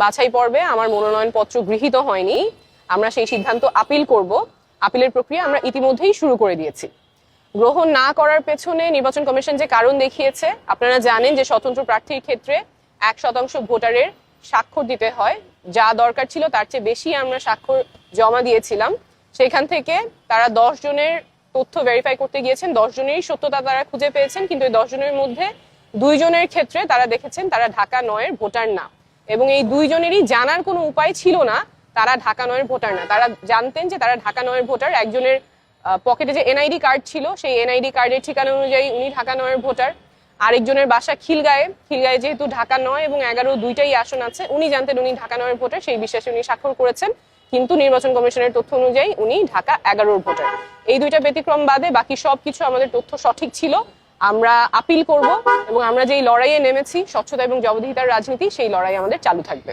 বাছাই পর্বে আমার মনোনয়নপত্র গৃহীত হয়নি, আমরা সেই সিদ্ধান্ত আপিল করব। আপিলের প্রক্রিয়া আমরা ইতিমধ্যেই শুরু করে দিয়েছি। গ্রহণ না করার পেছনে নির্বাচন কমিশন যে কারণ দেখিয়েছে, আপনারা জানেন যে স্বতন্ত্র প্রার্থীর ক্ষেত্রে 1% ভোটারের স্বাক্ষর দিতে হয়। যা দরকার ছিল তার চেয়ে বেশি আমরা স্বাক্ষর জমা দিয়েছিলাম। সেখান থেকে তারা 10 জনের তথ্য ভেরিফাই করতে গিয়েছেন, 10 জনেরই সত্যতা তারা খুঁজে পেয়েছেন, কিন্তু এই 10 জনের মধ্যে 2 জনের ক্ষেত্রে তারা দেখেছেন তারা ঢাকা 9-এর ভোটার না, এবং এই 2 জনেরই জানার কোনো উপায় ছিল না তারা ঢাকা 9-এর ভোটার না। তারা জানতেন যে তারা ঢাকা 9-এর ভোটার। একজনের পকেটে যে এনআইডি কার্ড ছিল, সেই এনআইডি কার্ডের ঠিকানা অনুযায়ী উনি ঢাকা 9-এর ভোটার। আরেকজনের বাসা খিলগাঁয়ে, যেহেতু ঢাকা 9 এবং 11 দুইটাই আসন আছে, উনি জানতেন উনি ঢাকা 9-এর ভোটার, সেই বিশ্বাসে উনি স্বাক্ষর করেছেন, কিন্তু নির্বাচন কমিশনের তথ্য অনুযায়ী উনি ঢাকা 11-এর ভোটার। এই দুইটা ব্যতিক্রম বাদে বাকি সবকিছু আমাদের তথ্য সঠিক ছিল। আমরা আপিল করব এবং আমরা যেই লড়াইয়ে নেমেছি, স্বচ্ছতা এবং জবাবদিহিতার রাজনীতি, সেই লড়াই আমাদের চালু থাকবে।